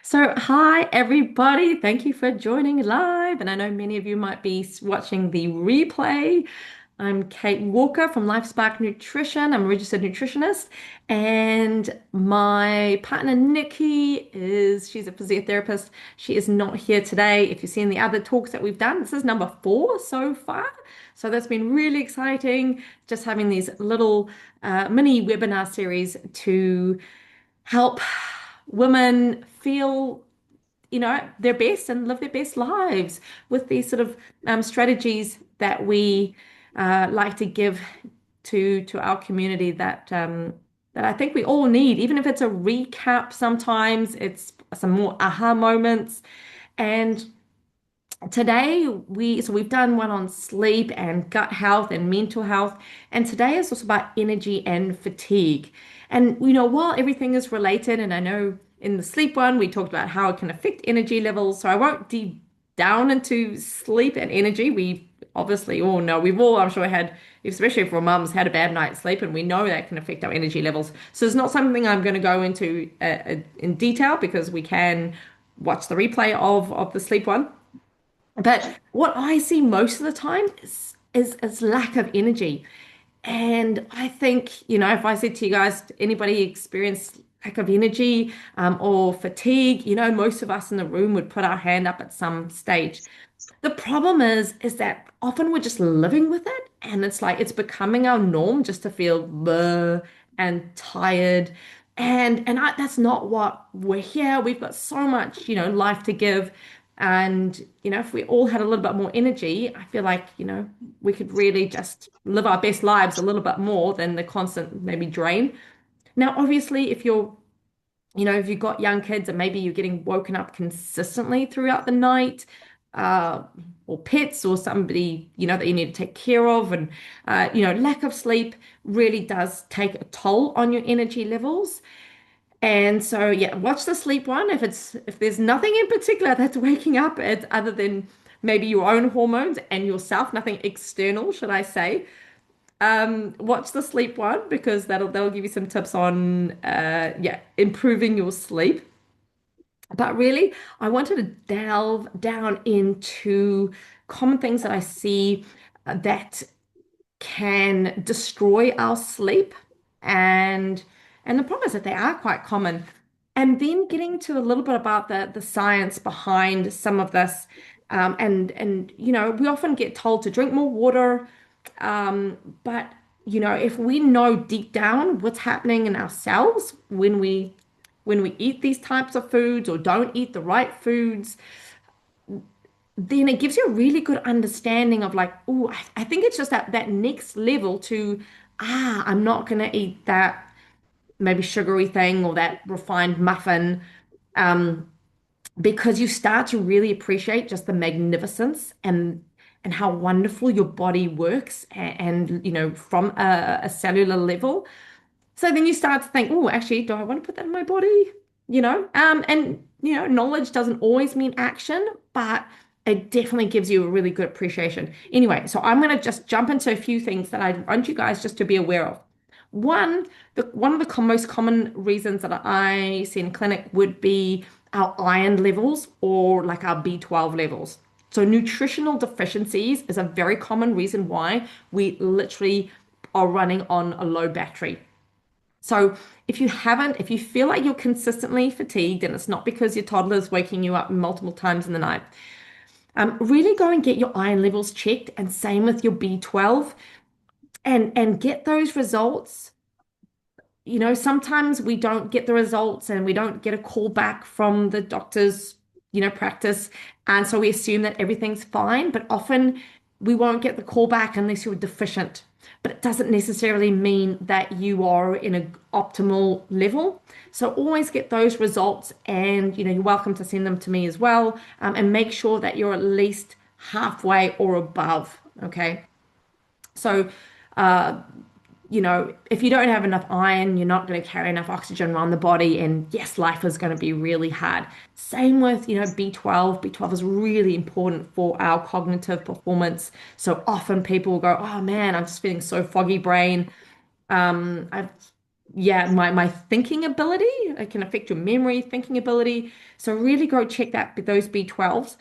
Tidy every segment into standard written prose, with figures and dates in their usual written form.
Hi everybody. Thank you for joining live. And I know many of you might be watching the replay. I'm Kate Walker from LifeSpark Nutrition. I'm a registered nutritionist. And my partner Nikki she's a physiotherapist. She is not here today. If you've seen the other talks that we've done, this is number 4 so far. So that's been really exciting. Just having these little mini webinar series to help women feel, their best and live their best lives with these sort of strategies that we like to give to our community that I think we all need, even if it's a recap. Sometimes it's some more aha moments. And today we've done one on sleep and gut health and mental health, and today is also about energy and fatigue. And while everything is related, and I know in the sleep one we talked about how it can affect energy levels, so I won't deep down into sleep and energy. We obviously all know, we've all, I'm sure, had, especially for mums, had a bad night's sleep, and we know that can affect our energy levels. So it's not something I'm going to go into in detail, because we can watch the replay of the sleep one. But what I see most of the time is lack of energy. And I think, if I said to you guys, anybody experience lack of energy or fatigue, most of us in the room would put our hand up at some stage. The problem is that often we're just living with it, and it's like it's becoming our norm just to feel bleh and tired. And that's not what we're here. We've got so much, life to give. And, if we all had a little bit more energy, I feel like, we could really just live our best lives a little bit more than the constant maybe drain. Now, obviously, if you've got young kids and maybe you're getting woken up consistently throughout the night, uh, or pets or somebody, that you need to take care of, and, lack of sleep really does take a toll on your energy levels. And so, yeah, watch the sleep one. If there's nothing in particular that's waking up, it's other than maybe your own hormones and yourself, nothing external, should I say. Watch the sleep one, because that'll give you some tips on yeah, improving your sleep. But really, I wanted to delve down into common things that I see that can destroy our sleep, and the problem is that they are quite common. And then getting to a little bit about the science behind some of this. And we often get told to drink more water, but if we know deep down what's happening in our cells when we eat these types of foods or don't eat the right foods, then it gives you a really good understanding of, like, oh, I think it's just that next level to, I'm not going to eat that maybe sugary thing or that refined muffin, um, because you start to really appreciate just the magnificence and how wonderful your body works, and from a cellular level. So then you start to think, oh, actually, do I want to put that in my body? And knowledge doesn't always mean action, but it definitely gives you a really good appreciation. Anyway, so I'm going to just jump into a few things that I want you guys just to be aware of. One, one of the most common reasons that I see in clinic would be our iron levels, or like our B12 levels. So nutritional deficiencies is a very common reason why we literally are running on a low battery. So if you feel like you're consistently fatigued, and it's not because your toddler is waking you up multiple times in the night, really go and get your iron levels checked, and same with your B12, and get those results. Sometimes we don't get the results, and we don't get a call back from the doctor's, practice. And so we assume that everything's fine, but often we won't get the call back unless you're deficient. But it doesn't necessarily mean that you are in an optimal level. So always get those results, and you're welcome to send them to me as well, and make sure that you're at least halfway or above. Okay. So, uh, if you don't have enough iron, you're not going to carry enough oxygen around the body. And yes, life is going to be really hard. Same with, B12. B12 is really important for our cognitive performance. So often people will go, oh man, I'm just feeling so foggy brain. I've yeah, my thinking ability. It can affect your memory, thinking ability. So really go check that those B12s.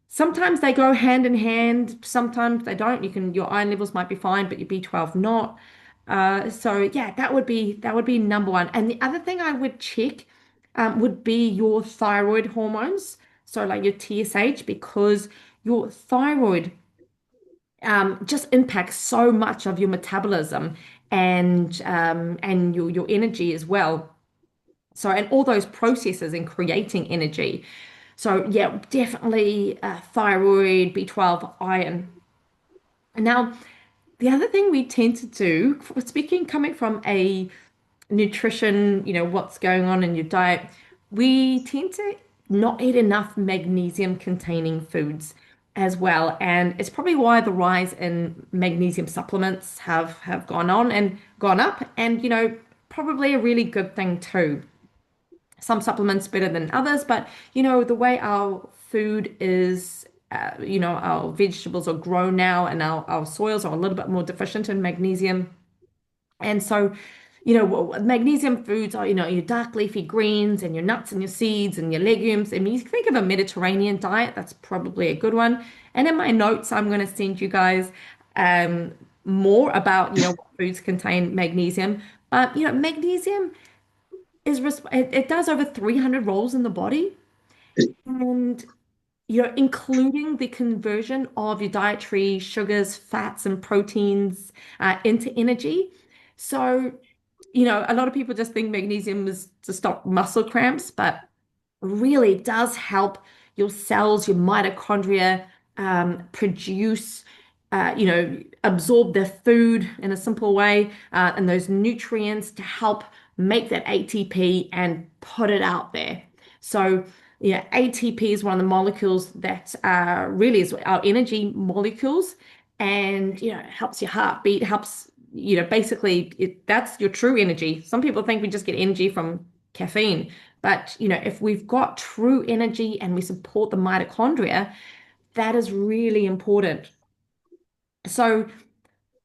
Sometimes they go hand in hand, sometimes they don't. Your iron levels might be fine, but your B12 not. So yeah, that would be number one. And the other thing I would check would be your thyroid hormones. So like your TSH, because your thyroid just impacts so much of your metabolism and your energy as well. So, and all those processes in creating energy. So, yeah, definitely thyroid, B12, iron. And now, the other thing we tend to do, speaking coming from a nutrition, what's going on in your diet, we tend to not eat enough magnesium containing foods as well. And it's probably why the rise in magnesium supplements have gone on and gone up, and probably a really good thing too. Some supplements better than others, but the way our food is, our vegetables are grown now, and our soils are a little bit more deficient in magnesium. And so, magnesium foods are, your dark leafy greens and your nuts and your seeds and your legumes. I mean, you think of a Mediterranean diet, that's probably a good one. And in my notes, I'm going to send you guys um, more about, what foods contain magnesium. But, magnesium it does over 300 roles in the body. And including the conversion of your dietary sugars, fats, and proteins into energy. So, a lot of people just think magnesium is to stop muscle cramps, but really does help your cells, your mitochondria, produce, absorb their food in a simple way, and those nutrients to help make that ATP and put it out there. So, ATP is one of the molecules that really is our energy molecules, and it helps your heartbeat, helps basically that's your true energy. Some people think we just get energy from caffeine, but if we've got true energy and we support the mitochondria, that is really important. So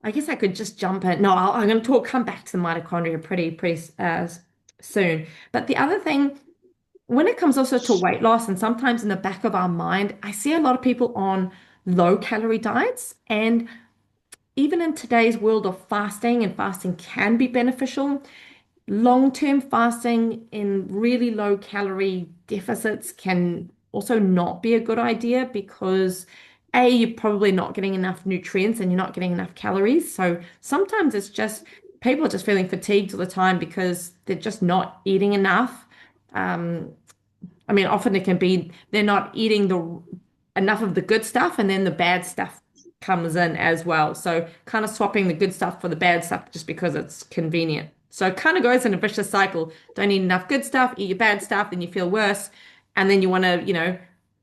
I guess I could just jump in. No, I'm going to come back to the mitochondria pretty soon. But the other thing, when it comes also to weight loss, and sometimes in the back of our mind, I see a lot of people on low calorie diets. And even in today's world of fasting, and fasting can be beneficial, long-term fasting in really low calorie deficits can also not be a good idea because A, you're probably not getting enough nutrients and you're not getting enough calories. So sometimes it's just people are just feeling fatigued all the time because they're just not eating enough. Um, I mean, often it can be they're not eating the enough of the good stuff, and then the bad stuff comes in as well. So kind of swapping the good stuff for the bad stuff just because it's convenient. So it kind of goes in a vicious cycle. Don't eat enough good stuff, eat your bad stuff, then you feel worse, and then you want to,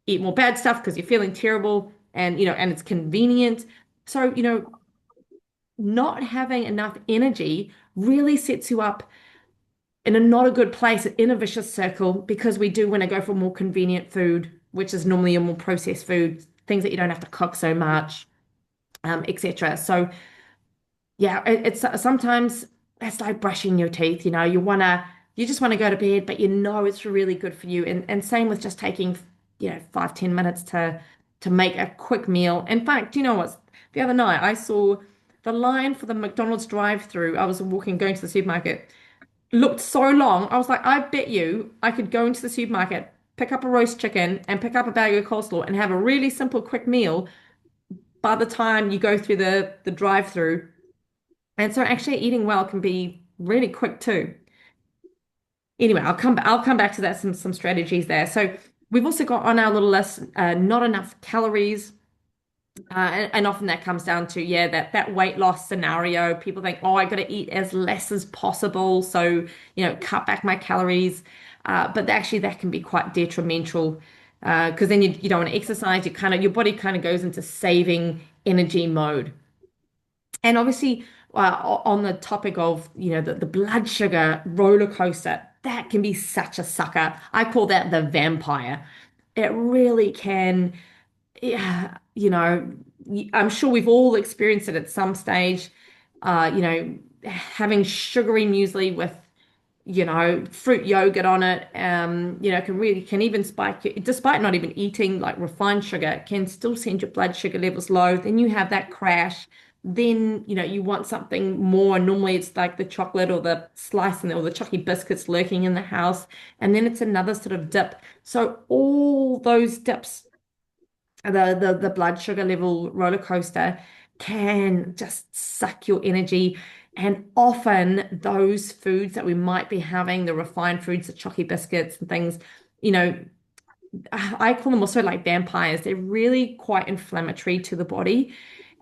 eat more bad stuff because you're feeling terrible, and it's convenient. So, not having enough energy really sets you up in a not a good place, in a vicious circle, because we do want to go for more convenient food, which is normally a more processed food, things that you don't have to cook so much, etc. So yeah, it's sometimes it's like brushing your teeth. You just want to go to bed, but it's really good for you. And same with just taking 5-10 minutes to make a quick meal. In fact, you know what? The other night I saw the line for the McDonald's drive-through. I was going to the supermarket, looked so long. I was like, I bet you I could go into the supermarket, pick up a roast chicken and pick up a bag of coleslaw and have a really simple, quick meal by the time you go through the drive-through. And so actually eating well can be really quick too. Anyway, I'll come back to that, some strategies there. So we've also got on our little list not enough calories. And often that comes down to, yeah, that weight loss scenario. People think, oh, I got to eat as less as possible. So, cut back my calories. But actually that can be quite detrimental because then you don't want to exercise. Your body kind of goes into saving energy mode. And obviously, on the topic of, the blood sugar roller coaster, that can be such a sucker. I call that the vampire. It really can, yeah, I'm sure we've all experienced it at some stage. having sugary muesli with fruit yogurt on it, can even spike you, despite not even eating like refined sugar, it can still send your blood sugar levels low. Then you have that crash. Then, you want something more. Normally it's like the chocolate or the slice or the chalky biscuits lurking in the house. And then it's another sort of dip. So all those dips, the blood sugar level roller coaster can just suck your energy. And often those foods that we might be having, the refined foods, the chalky biscuits and things, you know, I call them also like vampires. They're really quite inflammatory to the body.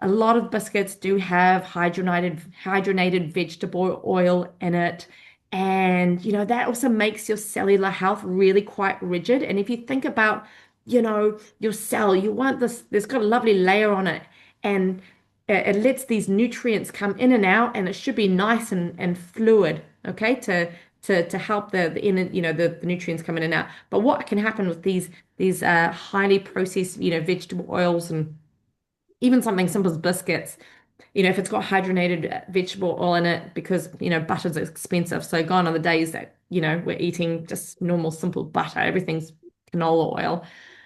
A lot of biscuits do have hydrogenated vegetable oil in it. And, that also makes your cellular health really quite rigid. And if you think about, your cell, you want this, there's got a lovely layer on it. And it lets these nutrients come in and out, and it should be nice and fluid, okay, to help the in the nutrients come in and out. But what can happen with these highly processed vegetable oils and even something simple as biscuits, if it's got hydrogenated vegetable oil in it, because butter's expensive, so gone are the days that we're eating just normal simple butter, everything's canola oil.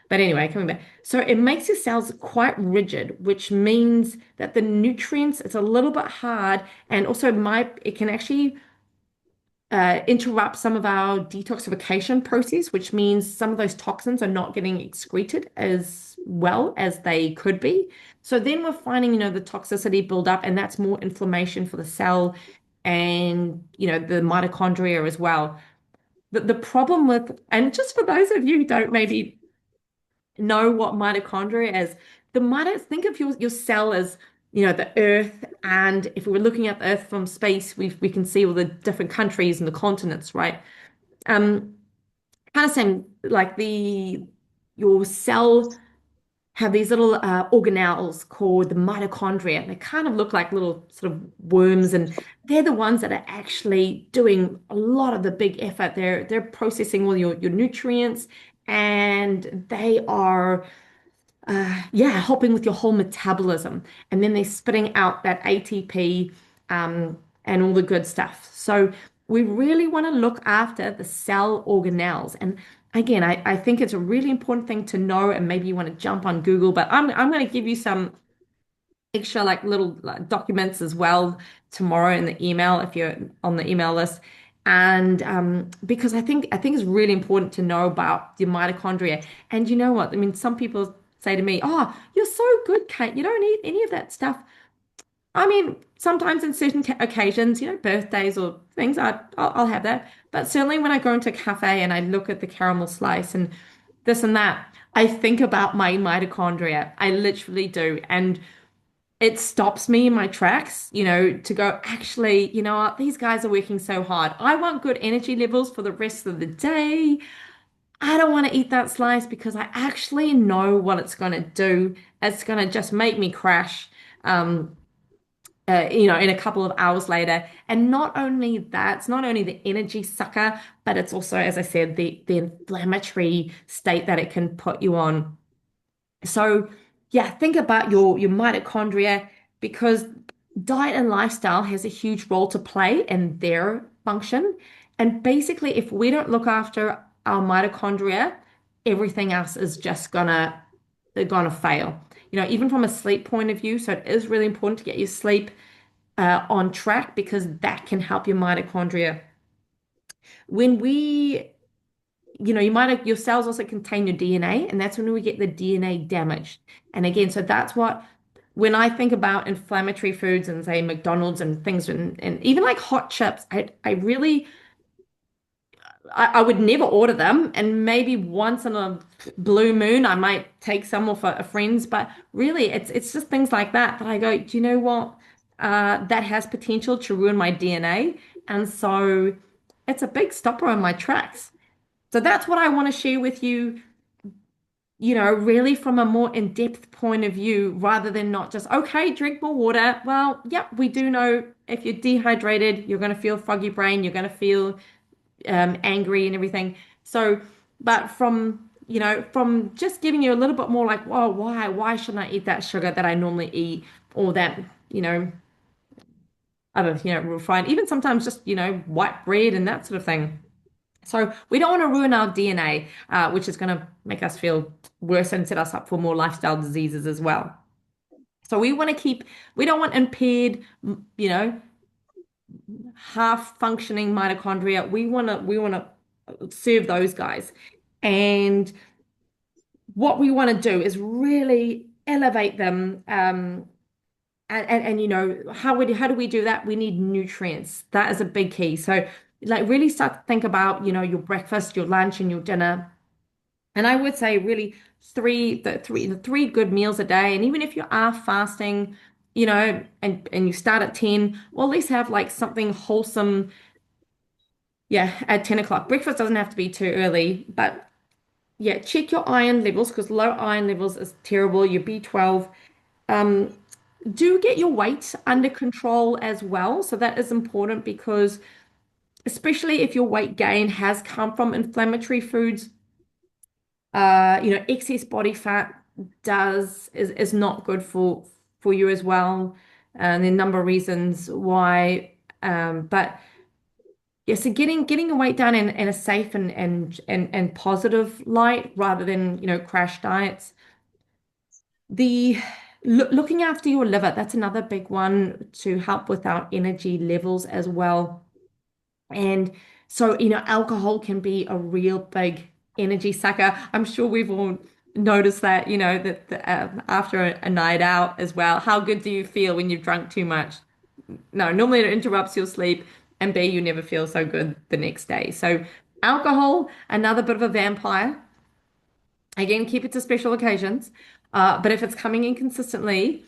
But anyway, coming back. So it makes your cells quite rigid, which means that the nutrients, it's a little bit hard, and also it can actually interrupt some of our detoxification process, which means some of those toxins are not getting excreted as well as they could be. So then we're finding, the toxicity build up, and that's more inflammation for the cell and, the mitochondria as well. The problem with, and just for those of you who don't maybe know what mitochondria is, think of your cell as, the earth. And if we were looking at the earth from space, we can see all the different countries and the continents, right? Um, Kind of same like your cell have these little organelles called the mitochondria, and they kind of look like little sort of worms, and they're the ones that are actually doing a lot of the big effort. They're processing all your nutrients, and they are yeah, helping with your whole metabolism. And then they're spitting out that ATP and all the good stuff. So we really want to look after the cell organelles. And again, I think it's a really important thing to know, and maybe you want to jump on Google, but I'm going to give you some extra like little like, documents as well tomorrow in the email if you're on the email list. And because I think it's really important to know about your mitochondria. And you know what? I mean, some people say to me, "Oh, you're so good, Kate. You don't eat any of that stuff." I mean, sometimes in certain occasions, birthdays or things, I'll have that. But certainly when I go into a cafe and I look at the caramel slice and this and that, I think about my mitochondria. I literally do. And it stops me in my tracks, to go, actually, you know what, these guys are working so hard. I want good energy levels for the rest of the day. I don't want to eat that slice because I actually know what it's going to do. It's going to just make me crash, um, in a couple of hours later. And not only that, it's not only the energy sucker, but it's also, as I said, the inflammatory state that it can put you on. So, yeah, think about your mitochondria, because diet and lifestyle has a huge role to play in their function. And basically, if we don't look after our mitochondria, everything else is just they're gonna fail. Even from a sleep point of view. So it is really important to get your sleep on track, because that can help your mitochondria. When we your cells also contain your DNA, and that's when we get the DNA damaged. And again, so that's what, when I think about inflammatory foods and say McDonald's and things, and even like hot chips, I would never order them. And maybe once in a blue moon, I might take some off a friend's, but really it's just things like that I go, do you know what? That has potential to ruin my DNA. And so it's a big stopper on my tracks. So that's what I want to share with you, really from a more in-depth point of view, rather than not just, okay, drink more water. Well, yep, we do know if you're dehydrated, you're going to feel foggy brain, you're going to feel angry and everything. So, but from just giving you a little bit more like, whoa, why shouldn't I eat that sugar that I normally eat, or that, other, refined, even sometimes just, white bread and that sort of thing. So we don't want to ruin our DNA, which is going to make us feel worse and set us up for more lifestyle diseases as well. So we don't want impaired, half functioning mitochondria. We want to serve those guys. And what we want to do is really elevate them. And how do we do that? We need nutrients. That is a big key. So like really start to think about, your breakfast, your lunch, and your dinner. And I would say really the three good meals a day. And even if you are fasting, and you start at 10, well, at least have like something wholesome, yeah, at 10 o'clock. Breakfast doesn't have to be too early, but yeah, check your iron levels because low iron levels is terrible. Your B12. Um, do get your weight under control as well. So that is important because especially if your weight gain has come from inflammatory foods, excess body fat is not good for you as well. And there are a number of reasons why. But yeah, so getting your weight down in a safe and positive light rather than, crash diets. The looking after your liver, that's another big one to help with our energy levels as well. And so, alcohol can be a real big energy sucker. I'm sure we've all noticed that, that after a night out as well. How good do you feel when you've drunk too much? No, normally it interrupts your sleep, and B, you never feel so good the next day. So, alcohol, another bit of a vampire. Again, keep it to special occasions. But if it's coming in consistently,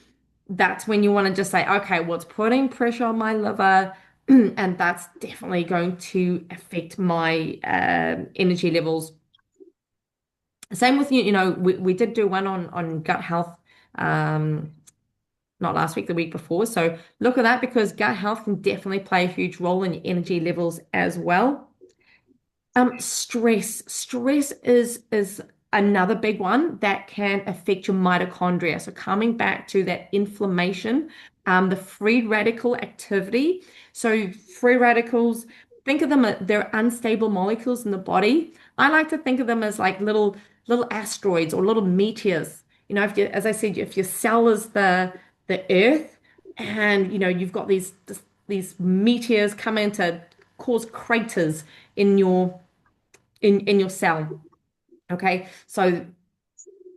that's when you want to just say, okay, what's putting pressure on my liver? And that's definitely going to affect my energy levels. Same with you, we did do one on gut health, um, not last week, the week before. So look at that because gut health can definitely play a huge role in your energy levels as well. Stress is another big one that can affect your mitochondria. So coming back to that inflammation, the free radical activity. So free radicals, think of them, they're unstable molecules in the body. I like to think of them as like little asteroids or little meteors. If you, as I said, if your cell is the Earth, and you've got these meteors come in to cause craters in your cell. Okay. So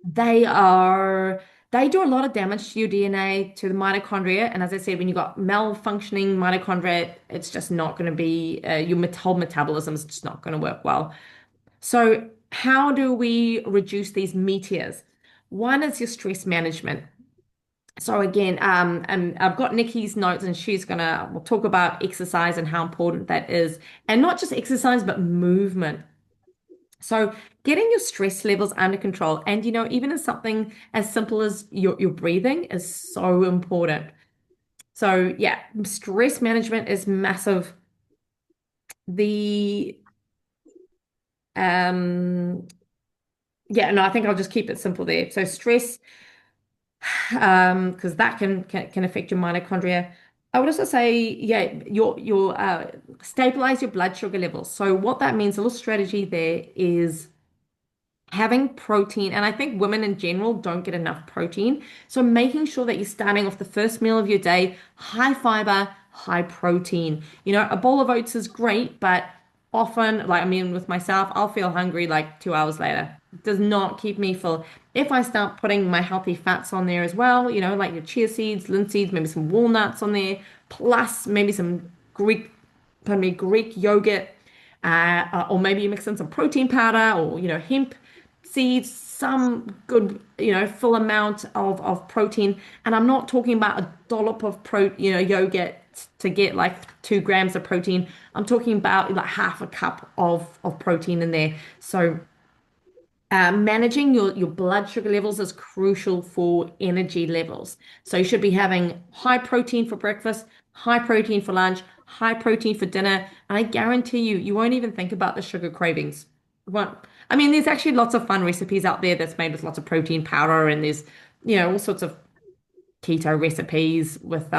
they are they do a lot of damage to your DNA, to the mitochondria. And as I said, when you've got malfunctioning mitochondria, it's just not going to be your whole metabolism is just not going to work well. So how do we reduce these meteors? One is your stress management. So again, and I've got Nikki's notes, and we'll talk about exercise and how important that is, and not just exercise, but movement. So getting your stress levels under control, and even as something as simple as your breathing is so important. So yeah, stress management is massive. The um yeah, no, I think I'll just keep it simple there. So stress, because that can affect your mitochondria. I would also say, yeah, your stabilize your blood sugar levels. So what that means, a little strategy there is having protein, and I think women in general don't get enough protein. So making sure that you're starting off the first meal of your day, high fiber, high protein. A bowl of oats is great, but often, like I mean, with myself, I'll feel hungry like 2 hours later. It does not keep me full. If I start putting my healthy fats on there as well, like your chia seeds, linseeds, maybe some walnuts on there, plus maybe some Greek yogurt, or maybe you mix in some protein powder or hemp seeds, some good full amount of protein. And I'm not talking about a dollop of yogurt to get like 2 grams of protein. I'm talking about like half a cup of protein in there. So managing your blood sugar levels is crucial for energy levels. So you should be having high protein for breakfast, high protein for lunch, high protein for dinner. And I guarantee you won't even think about the sugar cravings. Won't. I mean, there's actually lots of fun recipes out there that's made with lots of protein powder, and there's, all sorts of keto recipes with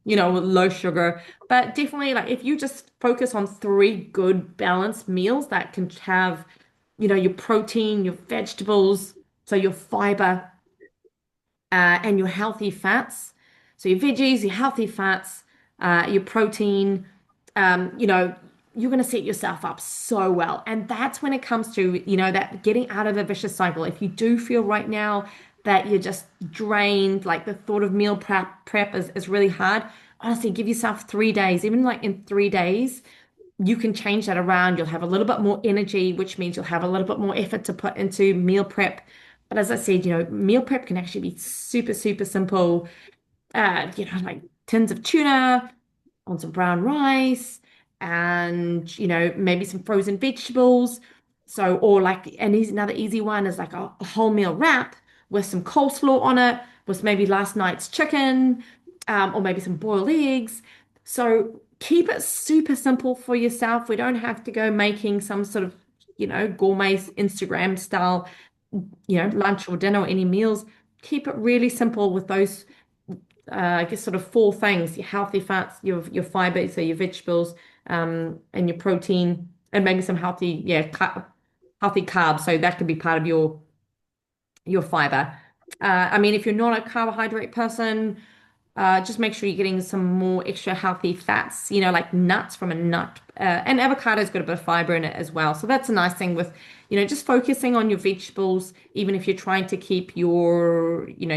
with low sugar. But definitely, like if you just focus on three good balanced meals that can have, your protein, your vegetables, so your fiber, and your healthy fats. So your veggies, your healthy fats, your protein, you know, you're going to set yourself up so well. And that's when it comes to, that getting out of a vicious cycle. If you do feel right now that you're just drained, like the thought of meal prep is really hard, honestly, give yourself 3 days. Even like in 3 days, you can change that around. You'll have a little bit more energy, which means you'll have a little bit more effort to put into meal prep. But as I said, meal prep can actually be super, super simple. Like tins of tuna on some brown rice and, maybe some frozen vegetables. So, or like another easy one is like a wholemeal wrap with some coleslaw on it, with maybe last night's chicken, or maybe some boiled eggs. So keep it super simple for yourself. We don't have to go making some sort of, gourmet Instagram style, lunch or dinner or any meals. Keep it really simple with those, I guess, sort of four things: your healthy fats, your fiber, so your vegetables, and your protein, and maybe some healthy, yeah, healthy carbs. So that could be part of your fiber. I mean, if you're not a carbohydrate person, just make sure you're getting some more extra healthy fats, like nuts from a nut. And avocado's got a bit of fiber in it as well. So that's a nice thing with, just focusing on your vegetables, even if you're trying to keep you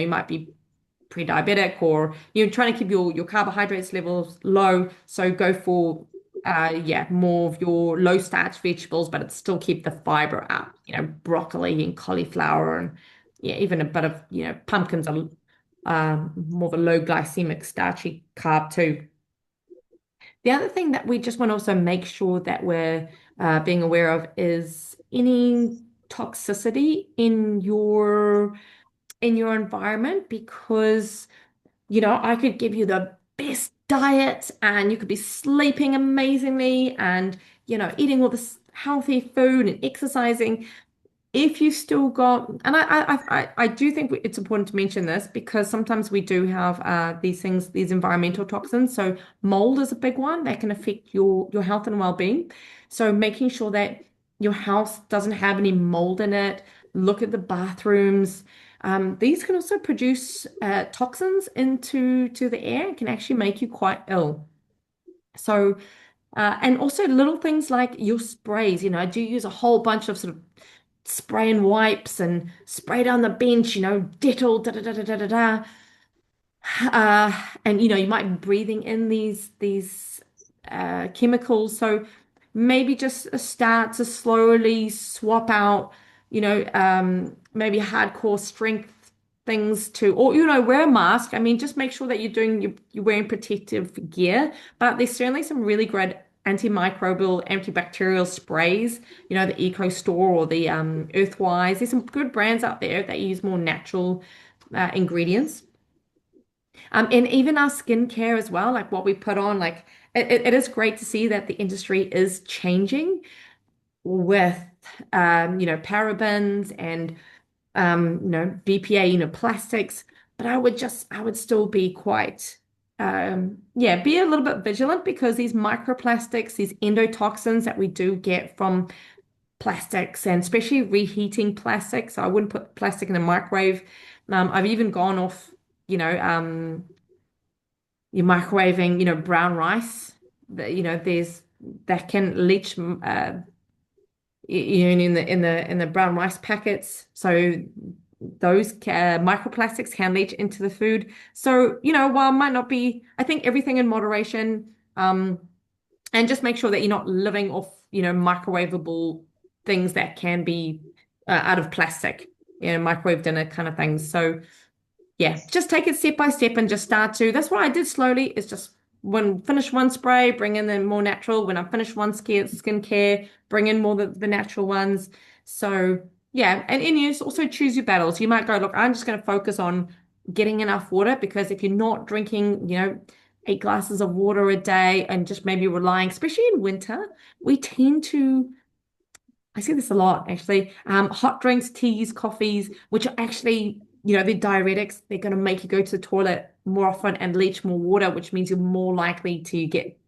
might be pre-diabetic or you're trying to keep your carbohydrates levels low. So go for more of your low starch vegetables, but it's still keep the fiber up, broccoli and cauliflower and yeah, even a bit of, pumpkins are more of a low glycemic starchy carb too. The other thing that we just want to also make sure that we're being aware of is any toxicity in your environment because I could give you the best diet and you could be sleeping amazingly and eating all this healthy food and exercising if you still got, and I do think it's important to mention this because sometimes we do have these things, these environmental toxins. So mold is a big one that can affect your health and well-being. So making sure that your house doesn't have any mold in it. Look at the bathrooms. These can also produce toxins into the air and can actually make you quite ill. So and also little things like your sprays, do you use a whole bunch of sort of spray and wipes and spray down the bench, Dettol, da da da da da da da. And you might be breathing in these chemicals. So maybe just start to slowly swap out, maybe hardcore strength things to, or wear a mask. I mean, just make sure that you're wearing protective gear. But there's certainly some really great antimicrobial, antibacterial sprays. The Eco Store or the Earthwise. There's some good brands out there that use more natural ingredients. And even our skincare as well, like what we put on, like it is great to see that the industry is changing with parabens and BPA, plastics. But I would still be quite be a little bit vigilant because these microplastics, these endotoxins that we do get from plastics and especially reheating plastics. So I wouldn't put plastic in the microwave. I've even gone off, you're microwaving, brown rice. There's that can leach, in the brown rice packets. So those microplastics can leach into the food. So while it might not be, I think everything in moderation. And just make sure that you're not living off, microwavable things that can be out of plastic, microwave dinner kind of things. So yeah, just take it step by step and just start to. That's what I did slowly. Is just when finish one spray, bring in the more natural. When I finish one skincare, bring in more the natural ones. So yeah, and you also choose your battles. You might go, look, I'm just going to focus on getting enough water because if you're not drinking, 8 glasses of water a day and just maybe relying, especially in winter, we tend to. I see this a lot actually. Hot drinks, teas, coffees, which are actually they're diuretics. They're going to make you go to the toilet more often and leach more water, which means you're more likely to get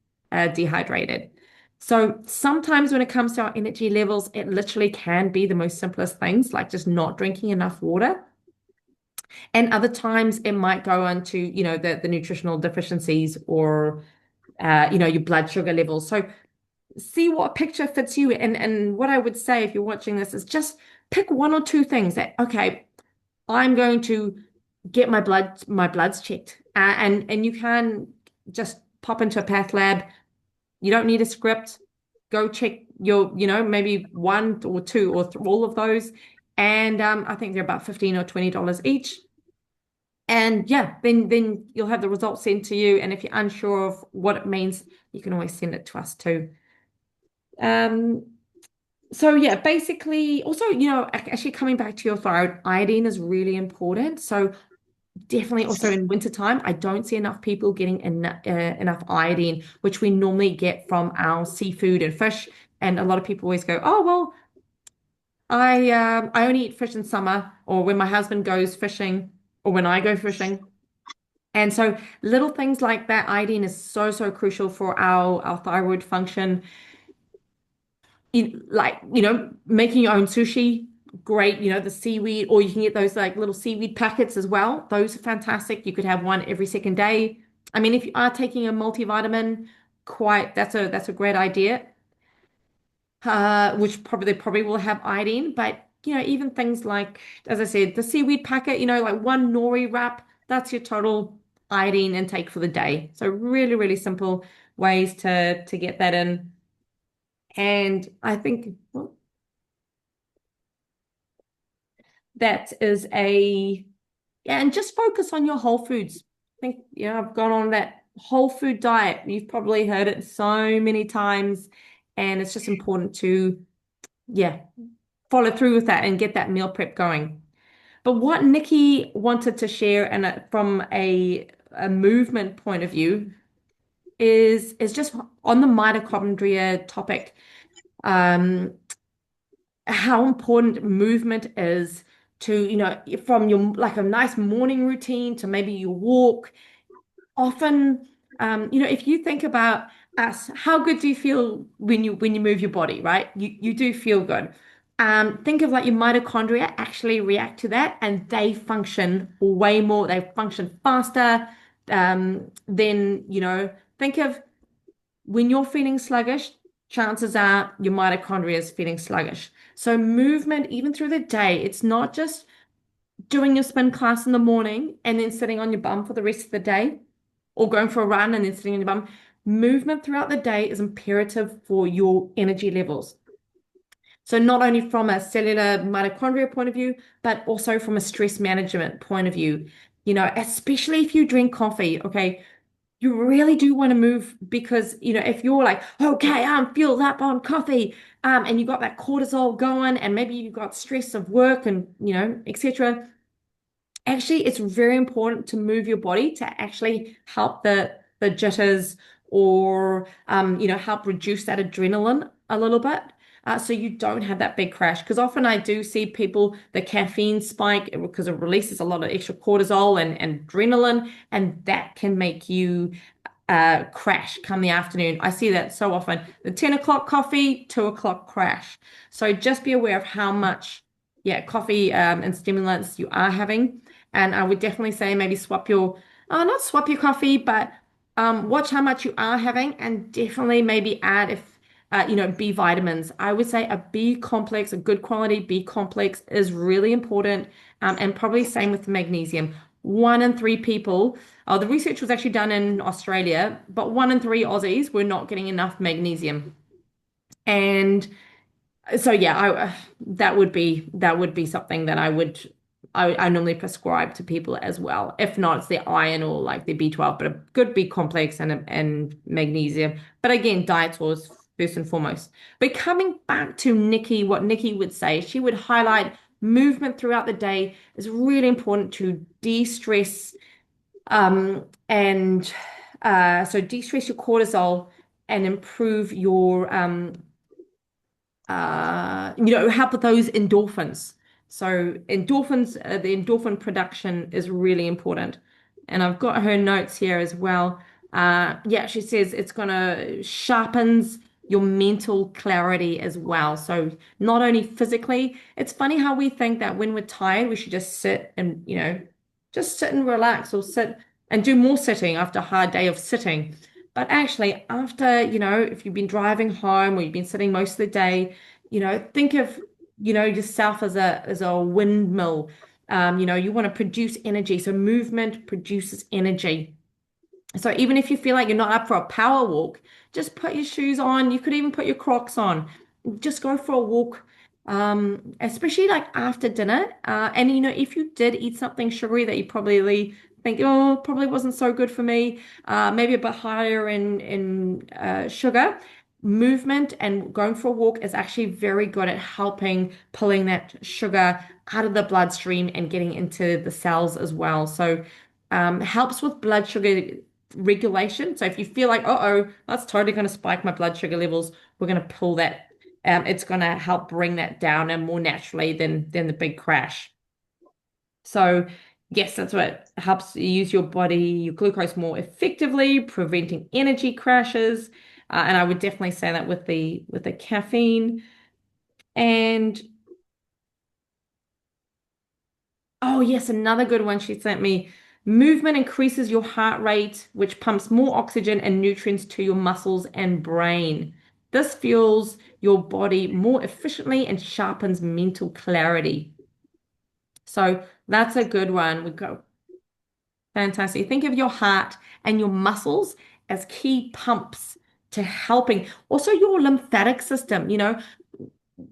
dehydrated. So sometimes when it comes to our energy levels, it literally can be the most simplest things, like just not drinking enough water. And other times it might go on to, the nutritional deficiencies or, your blood sugar levels. So see what picture fits you. And what I would say if you're watching this is just pick one or two things that, okay, I'm going to get my bloods checked. And you can just pop into a path lab. You don't need a script. Go check your, maybe one or two or all of those. And I think they're about 15 or $20 each. And yeah, then you'll have the results sent to you. And if you're unsure of what it means, you can always send it to us too. Um, so yeah, basically, also, actually coming back to your thyroid, iodine is really important. So definitely also in wintertime, I don't see enough people getting enough iodine, which we normally get from our seafood and fish. And a lot of people always go, oh, well, I only eat fish in summer or when my husband goes fishing or when I go fishing. And so little things like that, iodine is so, so crucial for our thyroid function. Like, making your own sushi, great, the seaweed, or you can get those like little seaweed packets as well. Those are fantastic. You could have one every second day. I mean, if you are taking a multivitamin, quite that's a great idea. Which probably will have iodine, but even things like, as I said, the seaweed packet, like one nori wrap, that's your total iodine intake for the day. So really, really simple ways to get that in. And I think well, that is yeah, and just focus on your whole foods. I think, I've gone on that whole food diet. You've probably heard it so many times, and it's just important to, yeah, follow through with that and get that meal prep going. But what Nikki wanted to share, and from a movement point of view, is just on the mitochondria topic. Um, how important movement is to, from your like a nice morning routine to maybe your walk. Often, if you think about us, how good do you feel when you move your body, right? You do feel good. Think of like your mitochondria actually react to that and they function way more, they function faster. Then, think of when you're feeling sluggish, chances are your mitochondria is feeling sluggish. So movement, even through the day, it's not just doing your spin class in the morning and then sitting on your bum for the rest of the day, or going for a run and then sitting on your bum. Movement throughout the day is imperative for your energy levels. So not only from a cellular mitochondria point of view, but also from a stress management point of view. Especially if you drink coffee, okay, you really do want to move because, if you're like, okay, I'm fueled up on coffee, and you got that cortisol going, and maybe you've got stress of work and, etc. Actually, it's very important to move your body to actually help the jitters or, help reduce that adrenaline a little bit. So you don't have that big crash. Because often I do see people, the caffeine spike because it releases a lot of extra cortisol and adrenaline, and that can make you crash come the afternoon. I see that so often. The 10 o'clock coffee, 2 o'clock crash. So just be aware of how much, yeah, coffee and stimulants you are having. And I would definitely say maybe not swap your coffee, but watch how much you are having and definitely maybe add if, B vitamins. I would say a B complex, a good quality B complex is really important. And probably same with magnesium. One in three people, the research was actually done in Australia, but one in three Aussies were not getting enough magnesium. And so yeah, that would be something that I normally prescribe to people as well. If not, it's the iron or like the B12, but a good B complex and magnesium. But again, diet was first and foremost. But coming back to Nikki, what Nikki would say, she would highlight movement throughout the day is really important to de-stress and so de-stress your cortisol and improve your help with those endorphins. So endorphins, the endorphin production is really important. And I've got her notes here as well. Yeah, she says it's gonna sharpens your mental clarity as well. So not only physically, it's funny how we think that when we're tired, we should just sit and, just sit and relax or sit and do more sitting after a hard day of sitting. But actually, after, if you've been driving home or you've been sitting most of the day, think of, yourself as a windmill. You want to produce energy. So movement produces energy. So even if you feel like you're not up for a power walk, just put your shoes on. You could even put your Crocs on. Just go for a walk, especially like after dinner. And if you did eat something sugary that you probably think, oh, probably wasn't so good for me, maybe a bit higher in sugar, movement and going for a walk is actually very good at helping pulling that sugar out of the bloodstream and getting into the cells as well. So helps with blood sugar regulation. So if you feel like, uh-oh, that's totally going to spike my blood sugar levels, we're going to pull that. It's going to help bring that down and more naturally than the big crash. So yes, that's what helps you use your body, your glucose more effectively, preventing energy crashes. And I would definitely say that with the caffeine. And oh, yes, another good one she sent me. Movement increases your heart rate, which pumps more oxygen and nutrients to your muscles and brain. This fuels your body more efficiently and sharpens mental clarity. So that's a good one. We go fantastic. Think of your heart and your muscles as key pumps to helping. Also, your lymphatic system.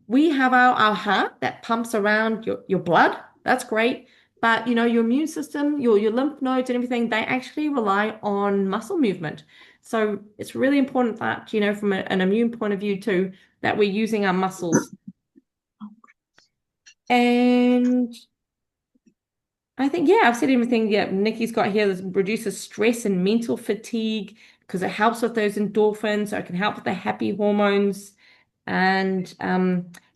We have our heart that pumps around your blood. That's great. But your immune system, your lymph nodes and everything, they actually rely on muscle movement. So it's really important that, from an immune point of view too, that we're using our muscles. And I think, yeah, I've said everything. Yeah, Nikki's got here. This reduces stress and mental fatigue because it helps with those endorphins. So it can help with the happy hormones. And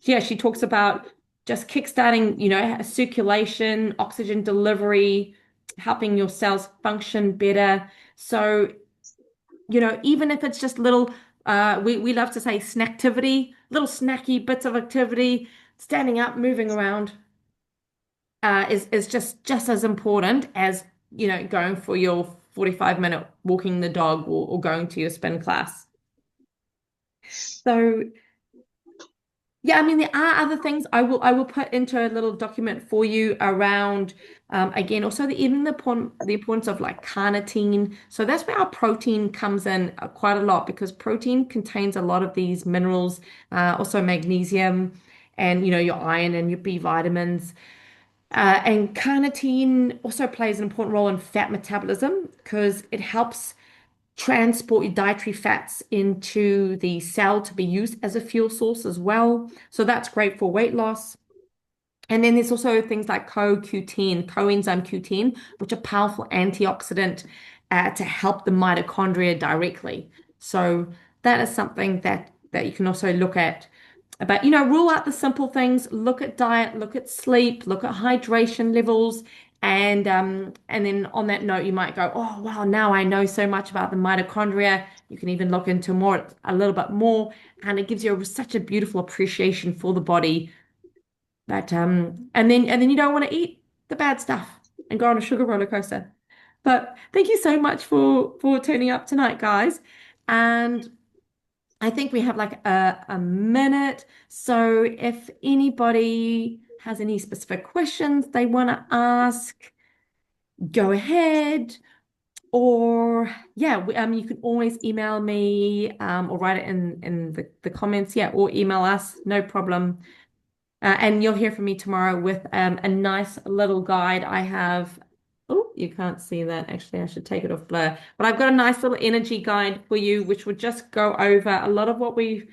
yeah, she talks about just kickstarting, circulation, oxygen delivery, helping your cells function better. So, even if it's just little, we love to say snacktivity, little snacky bits of activity, standing up, moving around is just as important as going for your 45-minute walking the dog or going to your spin class. So yeah, I mean there are other things I will put into a little document for you around again also the importance of like carnitine. So that's where our protein comes in quite a lot because protein contains a lot of these minerals, also magnesium and your iron and your B vitamins. And carnitine also plays an important role in fat metabolism because it helps transport your dietary fats into the cell to be used as a fuel source as well. So that's great for weight loss. And then there's also things like CoQ10, coenzyme Q10, which are powerful antioxidant to help the mitochondria directly. So that is something that you can also look at. But rule out the simple things. Look at diet, look at sleep, look at hydration levels, and then on that note, you might go, oh wow, now I know so much about the mitochondria. You can even look into more a little bit more, and it gives you such a beautiful appreciation for the body but and then you don't want to eat the bad stuff and go on a sugar roller coaster. But thank you so much for turning up tonight, guys. And I think we have like a minute. So if anybody has any specific questions they want to ask, go ahead. Or yeah, you can always email me or write it in the comments. Yeah, or email us, no problem. And you'll hear from me tomorrow with a nice little guide. I have, oh, you can't see that. Actually, I should take it off blur. But I've got a nice little energy guide for you, which will just go over a lot of what we've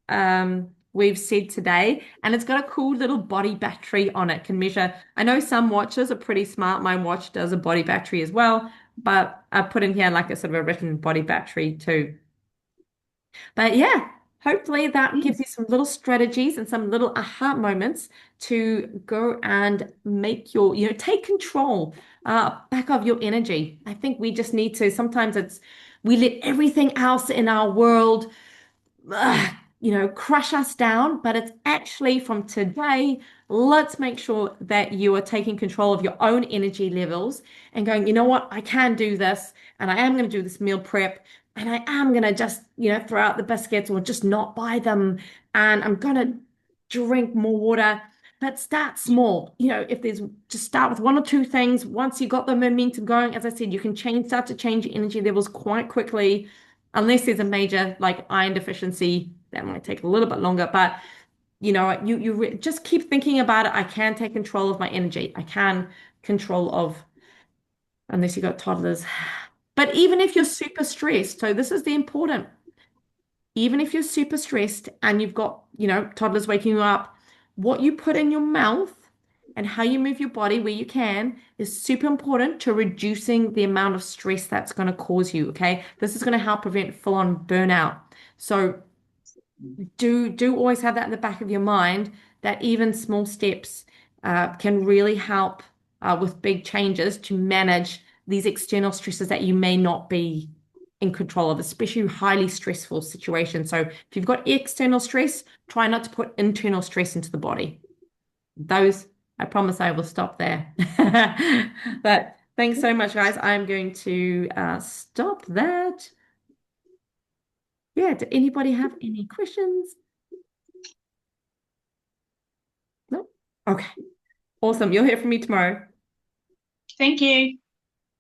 said today. And it's got a cool little body battery on it, can measure. I know some watches are pretty smart. My watch does a body battery as well, but I put in here like a sort of a written body battery too. But yeah, hopefully that gives Mm. you some little strategies and some little aha moments to go and make your, take control back of your energy. I think we just need to, sometimes we let everything else in our world crush us down, but it's actually from today, let's make sure that you are taking control of your own energy levels and going, you know what, I can do this, and I am going to do this meal prep, and I am going to just, throw out the biscuits or just not buy them, and I'm going to drink more water. But start small. If there's just start with one or two things. Once you got the momentum going, as I said, you can start to change your energy levels quite quickly unless there's a major like iron deficiency, that might take a little bit longer. But just keep thinking about it. I can take control of my energy. I can control of unless you got toddlers. But even if you're super stressed, so this is the important. Even if you're super stressed and you've got, toddlers waking you up, what you put in your mouth and how you move your body where you can is super important to reducing the amount of stress that's going to cause you. Okay. This is going to help prevent full-on burnout. So do always have that in the back of your mind that even small steps can really help with big changes to manage these external stresses that you may not be in control of, especially highly stressful situations. So if you've got external stress, try not to put internal stress into the body. Those, I promise I will stop there. But thanks so much, guys. I'm going to stop that. Yeah, do anybody have any questions? No? Okay. Awesome. You'll hear from me tomorrow. Thank you.